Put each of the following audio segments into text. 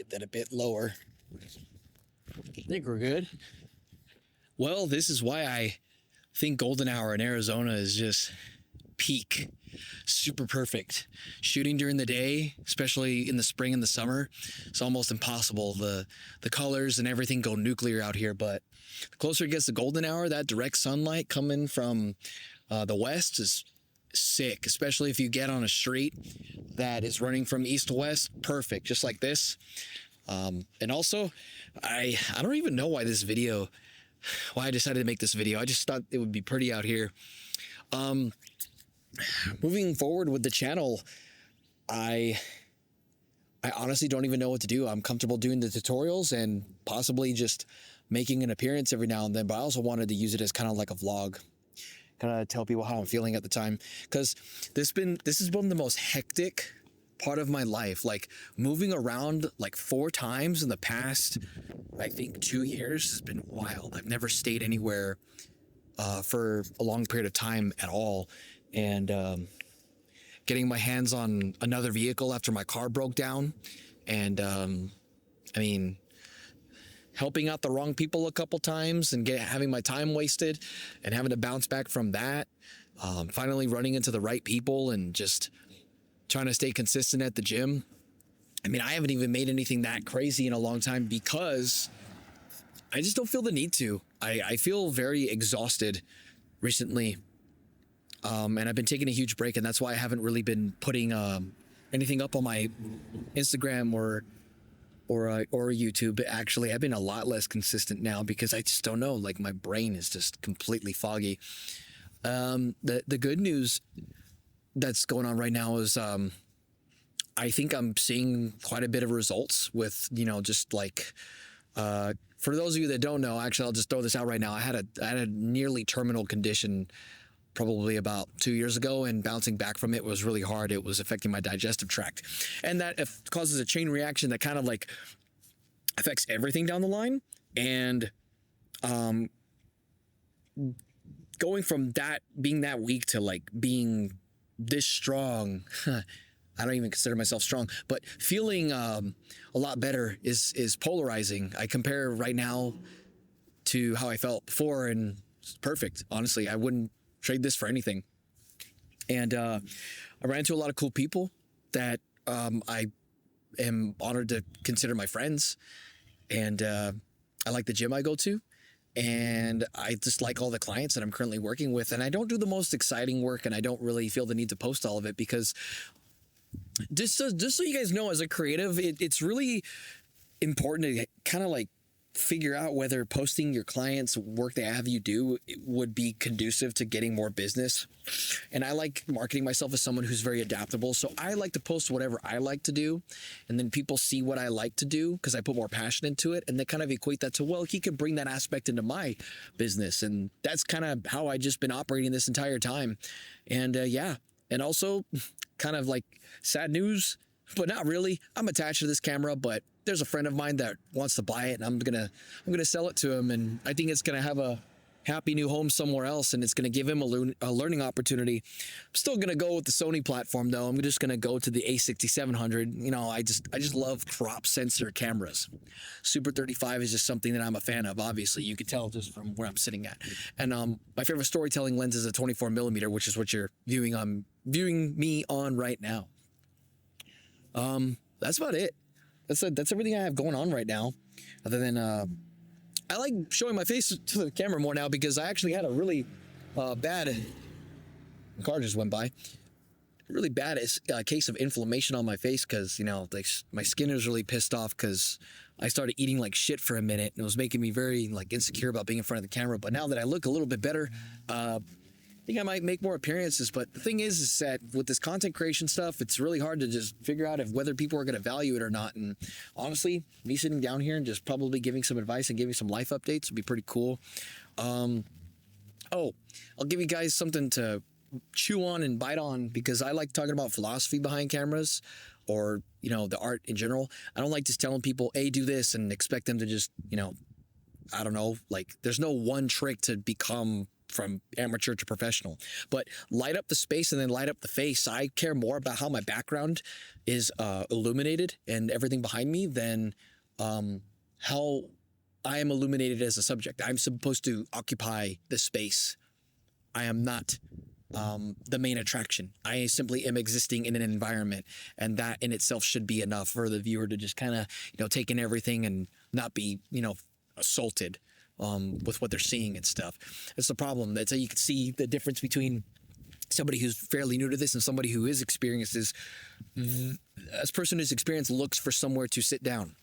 Get that a bit lower. I think we're good. Well, this is why I think golden hour in Arizona is just peak, super perfect. Shooting during the day, especially in the spring and the summer, it's almost impossible. The colors and everything go nuclear out here, but the closer it gets to golden hour, that direct sunlight coming from the west is sick, especially if you get on a street that is running from east to west. Perfect, just like this. And also, I don't even know why I decided to make this video. I just thought it would be pretty out here. Moving forward with the channel, I honestly don't even know what to do. I'm comfortable doing the tutorials and possibly just making an appearance every now and then, but I also wanted to use it as kind of like a vlog, kind of tell people how I'm feeling at the time, because this has been the most hectic part of my life. Like, moving around like 4 times in the past, I think 2 years has been wild. I've never stayed anywhere for a long period of time at all. And getting my hands on another vehicle after my car broke down, and I mean, helping out the wrong people a couple times and having my time wasted and having to bounce back from that, finally running into the right people and just trying to stay consistent at the gym. I mean, I haven't even made anything that crazy in a long time because I just don't feel the need to. I feel very exhausted recently. And I've been taking a huge break, and that's why I haven't really been putting anything up on my Instagram or YouTube. Actually, I've been a lot less consistent now because I just don't know. Like, my brain is just completely foggy. The good news that's going on right now is I think I'm seeing quite a bit of results with, just like, for those of you that don't know, actually, I'll just throw this out right now. I had a nearly terminal condition probably about 2 years ago, and bouncing back from it was really hard. It was affecting my digestive tract, and that causes a chain reaction that kind of like affects everything down the line. And going from that, being that weak, to like being this strong, I don't even consider myself strong, but feeling a lot better is polarizing. I compare right now to how I felt before, and it's perfect. Honestly, I wouldn't trade this for anything. And I ran into a lot of cool people that I am honored to consider my friends. And I like the gym I go to. And I just like all the clients that I'm currently working with. And I don't do the most exciting work, and I don't really feel the need to post all of it, because just so you guys know, as a creative, it's really important to kind of like figure out whether posting your clients' work they have you do would be conducive to getting more business. And I like marketing myself as someone who's very adaptable, so I like to post whatever I like to do, and then people see what I like to do because I put more passion into it, and they kind of equate that to, well, he could bring that aspect into my business. And that's kind of how I just been operating this entire time. And yeah, and also kind of like sad news, but not really. I'm attached to this camera, but there's a friend of mine that wants to buy it, and I'm gonna sell it to him, and I think it's gonna have a happy new home somewhere else, and it's gonna give him a learning opportunity. I'm still gonna go with the Sony platform though. I'm just gonna go to the A6700. I just love crop sensor cameras. Super 35 is just something that I'm a fan of. Obviously, you can tell just from where I'm sitting at. And my favorite storytelling lens is a 24mm, which is what you're viewing me on right now. That's about it. That's everything I have going on right now, other than I like showing my face to the camera more now because I actually had a really bad car just went by. Really bad case of inflammation on my face because like my skin is really pissed off because I started eating like shit for a minute, and it was making me very like insecure about being in front of the camera. But now that I look a little bit better, I think I might make more appearances. But the thing is that with this content creation stuff, it's really hard to just figure out whether people are going to value it or not. And honestly, me sitting down here and just probably giving some advice and giving some life updates would be pretty cool. Oh, I'll give you guys something to chew on and bite on, because I like talking about philosophy behind cameras, or the art in general. I don't like just telling people, hey, do this, and expect them to just I don't know, like, there's no one trick to become from amateur to professional. But light up the space and then light up the face. I care more about how my background is illuminated and everything behind me than how I am illuminated as a subject. I'm supposed to occupy the space. I am not the main attraction. I simply am existing in an environment, and that in itself should be enough for the viewer to just kind of, take in everything and not be, assaulted with what they're seeing and stuff. That's the problem. That's how you can see the difference between somebody who's fairly new to this and somebody who is experienced. Is this person who's experienced looks for somewhere to sit down,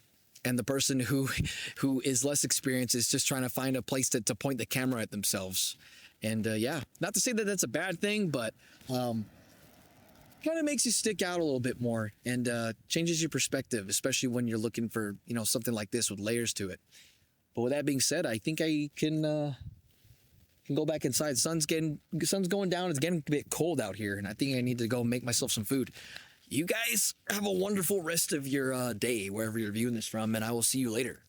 and the person who is less experienced is just trying to find a place to point the camera at themselves. And yeah, not to say that that's a bad thing, but kind of makes you stick out a little bit more and changes your perspective, especially when you're looking for, something like this with layers to it. But with that being said, I think I can go back inside. Sun's going down. It's getting a bit cold out here, and I think I need to go make myself some food. You guys have a wonderful rest of your day, wherever you're viewing this from, and I will see you later.